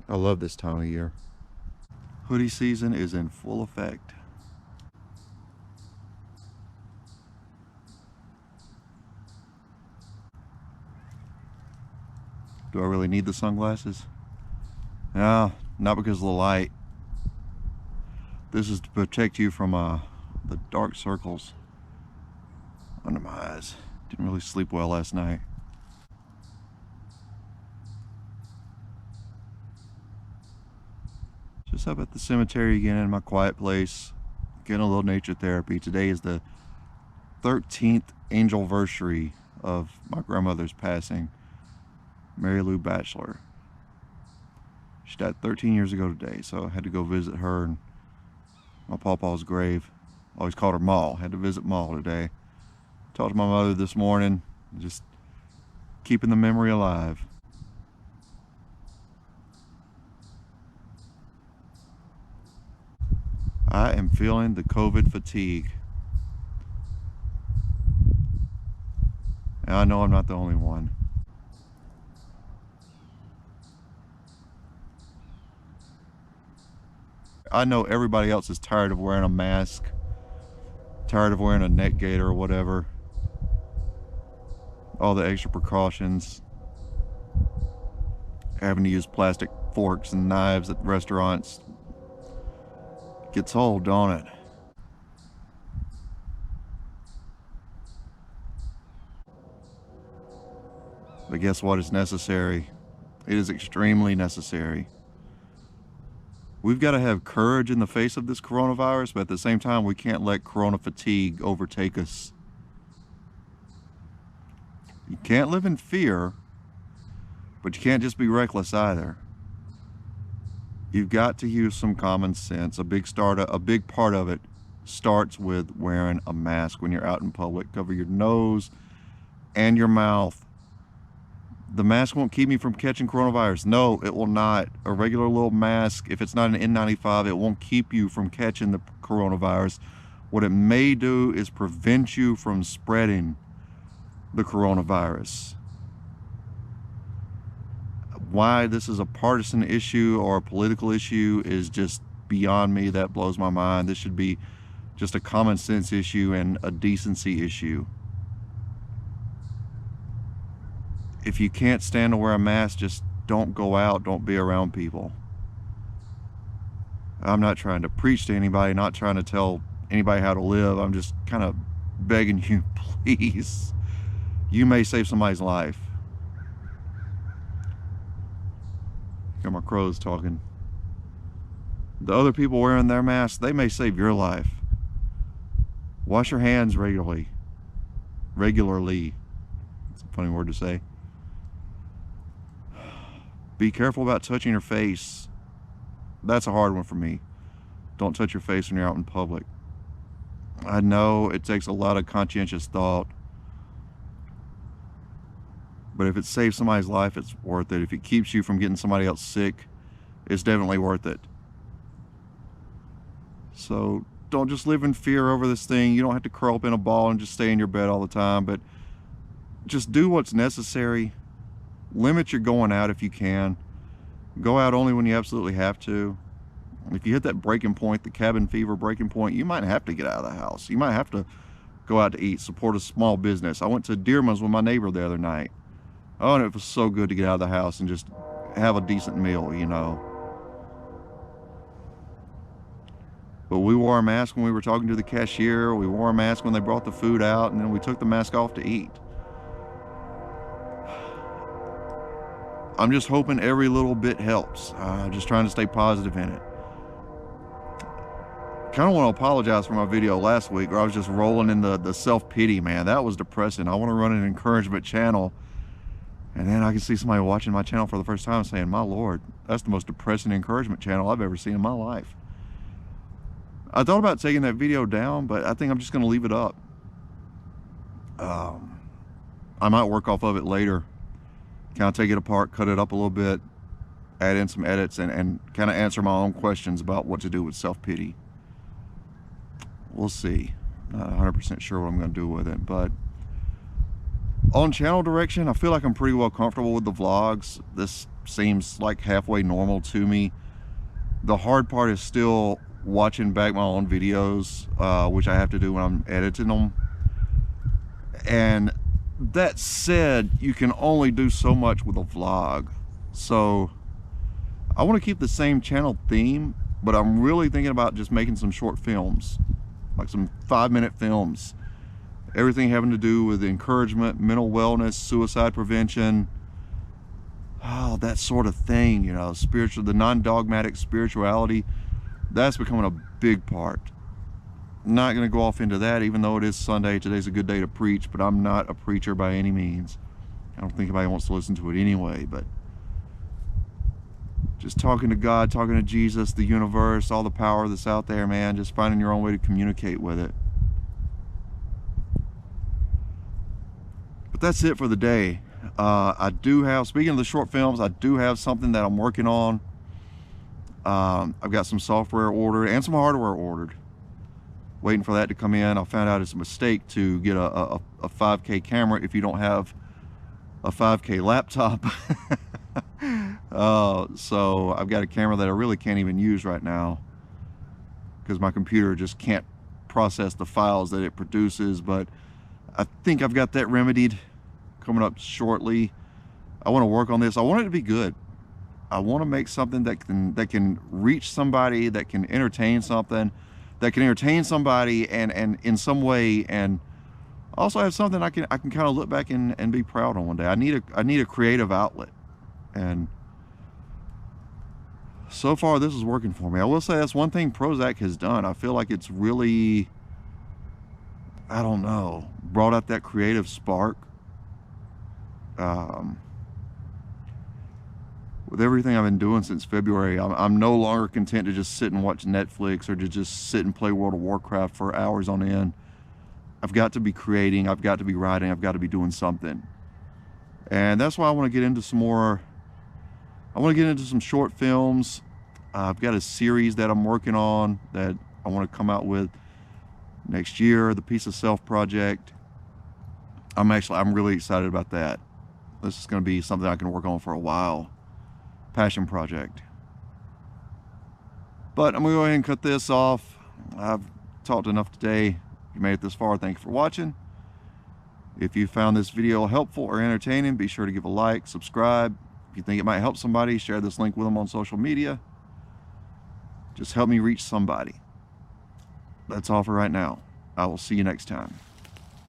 I love this time of year. Hoodie season is in full effect. Do I really need the sunglasses? No, not because of the light. This is to protect you from the dark circles under my eyes. Didn't really sleep well last night. Just up at the cemetery again in my quiet place, getting a little nature therapy. Today is the 13th anniversary of my grandmother's passing, Mary Lou Bachelor. She died 13 years ago today, so I had to go visit her and my pawpaw's grave. Always called her Ma. Had to visit Ma today. Talked to my mother this morning, just keeping the memory alive. I am feeling the COVID fatigue. And I know I'm not the only one. I know everybody else is tired of wearing a mask, tired of wearing a neck gaiter or whatever. All the extra precautions. Having to use plastic forks and knives at restaurants. Gets old, don't it? But guess what? It's necessary. It is extremely necessary. We've got to have courage in the face of this coronavirus, but at the same time, we can't let corona fatigue overtake us. You can't live in fear, but you can't just be reckless either. You've got to use some common sense. A big part of it starts with wearing a mask when you're out in public. Cover your nose and your mouth. The mask won't keep me from catching coronavirus. No, it will not. A regular little mask, if it's not an N95, it won't keep you from catching the coronavirus. What it may do is prevent you from spreading the coronavirus. Why this is a partisan issue or a political issue is just beyond me. That blows my mind. This should be just a common sense issue and a decency issue. If you can't stand to wear a mask, just don't go out, don't be around people. I'm not trying to preach to anybody, not trying to tell anybody how to live. I'm just kind of begging you, please. You may save somebody's life. Got my crows talking. The other people wearing their masks, they may save your life. Wash your hands regularly. It's a funny word to say. Be careful about touching your face. That's a hard one for me. Don't touch your face when you're out in public. I know it takes a lot of conscientious thought, but if it saves somebody's life, it's worth it. If it keeps you from getting somebody else sick, it's definitely worth it. So don't just live in fear over this thing. You don't have to curl up in a ball and just stay in your bed all the time, but just do what's necessary. Limit your going out if you can. Go out only when you absolutely have to. If you hit that breaking point, the cabin fever breaking point, you might have to get out of the house. You might have to go out to eat, support a small business. I went to Dearman's with my neighbor the other night. Oh, and it was so good to get out of the house and just have a decent meal, you know. But we wore a mask when we were talking to the cashier. We wore a mask when they brought the food out, and then we took the mask off to eat. I'm just hoping every little bit helps. Just trying to stay positive in it. Kind of want to apologize for my video last week where I was just rolling in the self-pity, man. That was depressing. I want to run an encouragement channel. And then I can see somebody watching my channel for the first time saying, my Lord, that's the most depressing encouragement channel I've ever seen in my life. I thought about taking that video down, but I think I'm just going to leave it up. I might work off of it later. Kind of take it apart, cut it up a little bit, add in some edits, and kind of answer my own questions about what to do with self-pity. We'll see. Not 100% sure what I'm going to do with it, but On channel direction, I feel like I'm pretty well comfortable with the vlogs. This seems like halfway normal to me. The hard part is still watching back my own videos, which I have to do when I'm editing them. And that said, you can only do so much with a vlog. So I want to keep the same channel theme, but I'm really thinking about just making some short films, like some 5-minute films. Everything having to do with encouragement, mental wellness, suicide prevention, that sort of thing, you know, spiritual, the non-dogmatic spirituality, that's becoming a big part. Not going to go off into that, even though it is Sunday. Today's a good day to preach, but I'm not a preacher by any means. I don't think anybody wants to listen to it anyway, but just talking to God, talking to Jesus, the universe, all the power that's out there, man, just finding your own way to communicate with it. But that's it for the day. I do have, speaking of the short films, I do have something that I'm working on. I've got some software ordered and some hardware ordered. Waiting for that to come in. I found out it's a mistake to get a 5K camera if you don't have a 5K laptop. So I've got a camera that I really can't even use right now because my computer just can't process the files that it produces, but I think I've got that remedied coming up shortly. I want to work on this. I want it to be good. I want to make something that can reach somebody, that can entertain something, that can entertain somebody and in some way, and also have something I can kind of look back and be proud on one day. I need a creative outlet, and so far this is working for me. I will say that's one thing Prozac has done. I feel like it's really, I don't know, brought out that creative spark. With everything I've been doing since February, I'm no longer content to just sit and watch Netflix or to just sit and play World of Warcraft for hours on end. I've got to be creating, I've got to be writing, I've got to be doing something. And that's why I want to get into some more, I want to get into some short films. I've got a series that I'm working on that I want to come out with next year, the Piece of Self project. I'm really excited about that. This is going to be something I can work on for a while. Passion project. But I'm going to go ahead and cut this off. I've talked enough today. If you made it this far, thank you for watching. If you found this video helpful or entertaining, be sure to give a like, subscribe. If you think it might help somebody, share this link with them on social media. Just help me reach somebody. That's all for right now. I will see you next time.